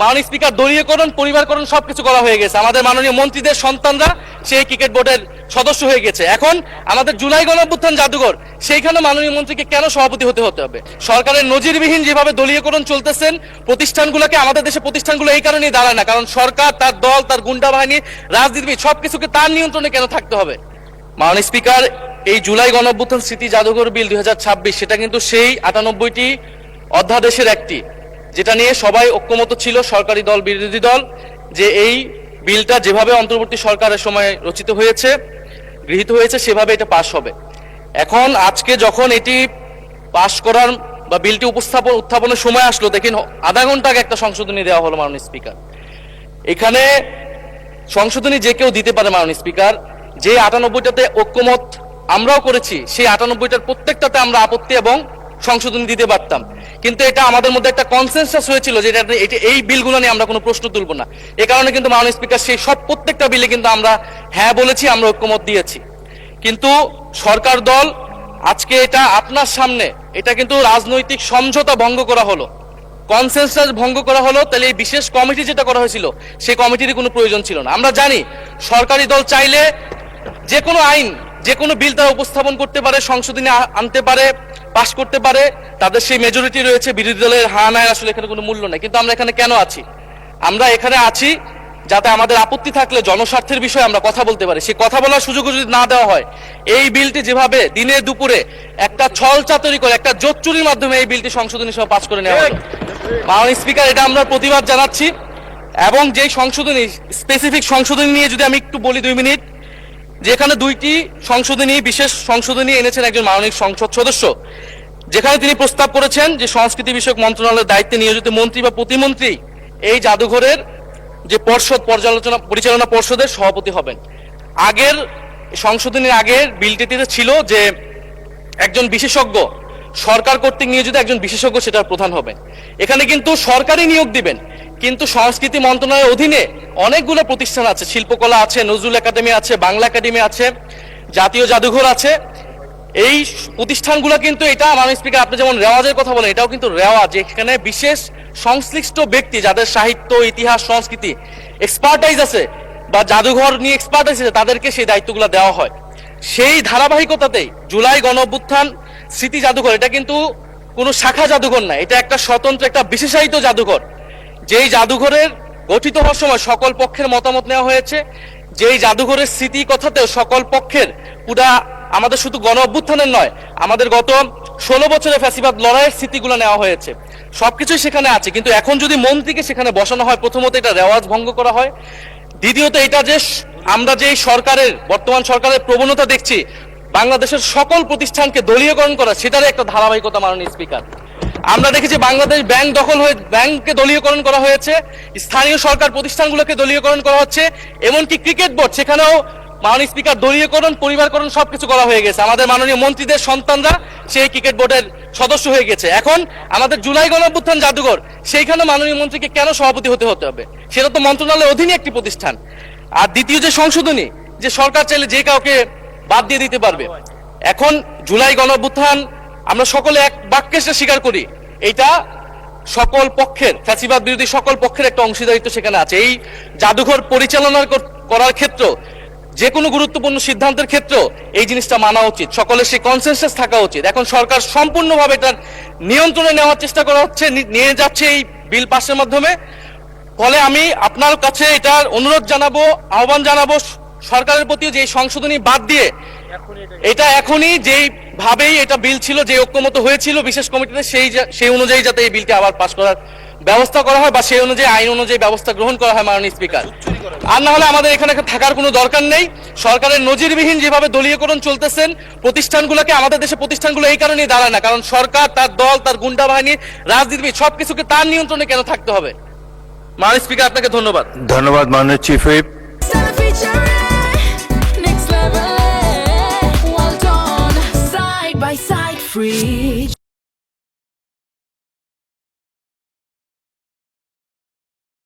মাননীয় স্পিকার দলীয়করণ পরিবারকরণ সবকিছু করা হয়ে গেছে। আমাদের মাননীয় মন্ত্রীদের সন্তানরা সেই ক্রিকেট বোর্ডের সদস্য হয়ে গেছে। এখন আমাদের জুলাই গণঅভ্যুত্থান জাদুঘর, সেইখানে মাননীয় মন্ত্রীকে কেন সভাপতি হতে হবে? সরকারের নজিরবিহীন যেভাবে দলীয়করণ চলতেছেন প্রতিষ্ঠানগুলোকে, আমাদের দেশে প্রতিষ্ঠানগুলো এই কারণেই দাঁড়ায় না, কারণ সরকার, তার দল, তার গুন্ডা বাহিনী, রাজনীতিবিদ সবকিছুকে তার নিয়ন্ত্রণে কেন থাকতে হবে? মাননীয় স্পিকার, এই জুলাই গণঅভ্যুত্থান স্মৃতি জাদুঘর বিল 2026 সেটা কিন্তু সেই 98টি অধ্যাদেশের একটি, যেটা নিয়ে সবাই ঐক্যমত ছিল, সরকারি দল, বিরোধী দল, যে এই বিলটা যেভাবে অন্তর্বর্তী সরকারের সময় রচিত হয়েছে, গৃহীত হয়েছে, সেভাবে এটা পাশ হবে। এখন আজকে যখন এটি পাশ করার বা বিলটি উত্থাপনের সময় আসলো, দেখেন আধা ঘন্টা আগে একটা সংশোধনী দেওয়া হলো। মাননীয় স্পিকার, এখানে সংশোধনী যে কেউ দিতে পারে। মাননীয় স্পিকার, যে 98টাতে ঐক্যমত আমরাও করেছি, সেই 98টার প্রত্যেকটাতে আমরা আপত্তি এবং সংশোধনী দিতে পারতাম, কিন্তু এটা আমাদের মধ্যে একটা কনসেনসাস হয়েছিল যে এই বিলগুলো নিয়ে আমরা কোনো প্রশ্ন তুলব না। এই কারণে কিন্তু মাননীয় স্পিকার সেই সব প্রত্যেকটা বিলে কিন্তু আমরা হ্যাঁ বলেছি, আমরা ঐক্যমত দিয়েছি। কিন্তু সরকার দল আজকে এটা আপনার সামনে, এটা কিন্তু রাজনৈতিক সমঝোতা ভঙ্গ করা হলো, কনসেনসাস ভঙ্গ করা হলো। তাহলে এই বিশেষ কমিটি যেটা করা হয়েছিল, সেই কমিটির কোনো প্রয়োজন ছিল না। আমরা জানি সরকারি দল চাইলে যে কোনো আইন, যে কোনো বিল তারা উপস্থাপন করতে পারে, সংশোধনী আনতে পারে, পাশ করতে পারে, তাদের সেই মেজরিটি রয়েছে। বিরোধী দলের হ্যাঁ নাই আসলে এখানে কোনো মূল্য নেই। কিন্তু আমরা এখানে কেন আছি? আমরা এখানে আছি যাতে আমাদের আপত্তি থাকলে জনস্বার্থের বিষয়ে আমরা কথা বলতে পারি। সেই কথা বলার সুযোগ যদি না দেওয়া হয়, এই বিলটি যেভাবে দিনে দুপুরে একটা ছল চাতুরি করে, একটা জোচ্চুরির মাধ্যমে এই বিলটি সংশোধনী সহ পাশ করে নেওয়া হয়। মাননীয় স্পিকার, এটা আমরা প্রতিবাদ জানাচ্ছি। এবং যেই সংশোধনী, স্পেসিফিক সংশোধনী নিয়ে যদি আমি একটু বলি 2 মিনিট, যেখানে 2টি সংশোধনী, বিশেষ সংশোধনী এনেছেন একজন মাননীয় সংসদ সদস্য, যেখানে তিনি প্রস্তাব করেছেন যে সংস্কৃতি বিষয়ক মন্ত্রণালয়ের দায়িত্বে নিয়োজিত মন্ত্রী বা প্রতিমন্ত্রী এই জাদুঘরের যে পরিচালনা পর্ষদের সভাপতি হবেন। আগের সংশোধনীর আগের বিলটিতে ছিল যে একজন বিশেষজ্ঞ, সরকার কর্তৃক নিয়োজিত একজন বিশেষজ্ঞ সেটার প্রধান হবেন। এখানে কিন্তু সরকারই নিয়োগ দিবেন, কিন্তু সংস্কৃতি মন্ত্রণালয়ের অধীনে অনেকগুলো প্রতিষ্ঠান আছে, শিল্পকলা আছে, নজরুল একাডেমি আছে, বাংলা একাডেমি আছে, জাতীয় জাদুঘর আছে। এই প্রতিষ্ঠানগুলো কিন্তু, এটা মাননীয় স্পিকার আপনি যেমন রেওয়াজের কথা বলেন, এটাও কিন্তু রেওয়াজ, এখানে বিশেষ সংশ্লিষ্ট ব্যক্তি যাদের সাহিত্য, ইতিহাস, সংস্কৃতি এক্সপার্টাইজ আছে বা জাদুঘর নিয়ে এক্সপার্টাইজ আছে, তাদেরকে সেই দায়িত্বগুলো দেওয়া হয়। সেই ধারাবাহিকতাতেই জুলাই গণঅভ্যুত্থান স্মৃতি জাদুঘর, এটা কিন্তু কোনো শাখা জাদুঘর না, এটা একটা স্বতন্ত্র, একটা বিশেষায়িত জাদুঘর। যেই জাদুঘরের গঠিত হওয়ার সময় সকল পক্ষের মতামত নেওয়া হয়েছে, যেই জাদুঘরের স্মৃতি কথাতেও সকল পক্ষের, পুরা আমাদের শুধু গণ অভ্যুত্থানের নয়, আমাদের গত 16 বছরের ফ্যাসিবাদ লড়াইয়ের স্মৃতিগুলো নেওয়া হয়েছে, সবকিছুই সেখানে আছে। কিন্তু এখন যদি মন্ত্রীকে সেখানে বসানো হয়, প্রথমত এটা রেওয়াজ ভঙ্গ করা হয়, দ্বিতীয়ত এটা যে আমরা যে সরকারের, বর্তমান সরকারের প্রবণতা দেখছি বাংলাদেশের সকল প্রতিষ্ঠানকে দলীয়করণ করা, সেটারই একটা ধারাবাহিকতা। মাননীয় স্পিকার, আমরা দেখেছি বাংলাদেশ ব্যাংক দখল হয়ে ব্যাংককে দলীয়করণ করা হয়েছে, স্থানীয় সরকার প্রতিষ্ঠানগুলোকে দলীয়করণ করা হচ্ছে, এমনকি ক্রিকেট বোর্ড, সেখানেও মাননীয় স্পিকার দলীয়করণ পরিবারকরণ সবকিছু করা হয়ে গেছে। আমাদের মাননীয় মন্ত্রীদের সন্তানরা সেই ক্রিকেট বোর্ডের সদস্য হয়ে গেছে। এখন আমাদের জুলাই গণঅভ্যুত্থান জাদুঘর, সেইখানে মাননীয় মন্ত্রীকে কেন সভাপতি হতে হবে? সেটা তো মন্ত্রণালয়ের অধীনে একটি প্রতিষ্ঠান। আর দ্বিতীয় যে সংশোধনী, যে সরকার চাইলে যে কাউকে বাদ দিয়ে দিতে পারবে। এখন জুলাই গণঅভ্যুত্থান আমরা সকলে এক বাক্যে স্বীকার করি, এটা সকল পক্ষের, ফ্যাসিবাদ বিরোধী সকল পক্ষের একটা অংশীদারিত্ব সেখানে আছে। এই জাদুঘর পরিচালনা করার ক্ষেত্র, যে কোনো গুরুত্বপূর্ণ সিদ্ধান্তের ক্ষেত্র এই জিনিসটা মানা উচিত, সকলের সেই কনসেনসাস থাকা উচিত। এখন সরকার সম্পূর্ণভাবে এটার নিয়ন্ত্রণে নেওয়ার চেষ্টা করা হচ্ছে, নিয়ে যাচ্ছে এই বিল পাসের মাধ্যমে। ফলে আমি আপনার কাছে এটার অনুরোধ জানাবো, আহ্বান জানাবো সরকারের প্রতি, যে সংশোধনী বাদ দিয়ে এটা এখনই যেই ভাবেই এটা বিল ছিল, যে ঐক্যমত হয়েছিল বিশেষ কমিটিতে, সেই অনুযায়ী যাতে এই বিলটি আবার পাস করার ব্যবস্থা করা হয়, বা সেই অনুযায়ী আইন অনুযায়ী ব্যবস্থা গ্রহণ করা হয়। মাননীয় স্পিকার, আর না হলে আমাদের এখানে থাকার কোনো দরকার নেই। সরকারের নজিরবিহীন যেভাবে দলীয়করণ চলতেছেন প্রতিষ্ঠানগুলোকে, আমাদের দেশে প্রতিষ্ঠানগুলো এই কারণেই দাঁড়ায় না, কারণ সরকার, তার দল, তার গুন্ডা বাহিনী, রাজনীতিবিদ সবকিছুকে তার নিয়ন্ত্রণে কেন থাকতে হবে? মাননীয় স্পিকার, আপনাকে ধন্যবাদ। ধন্যবাদ মাননীয় চিফ হুইপ।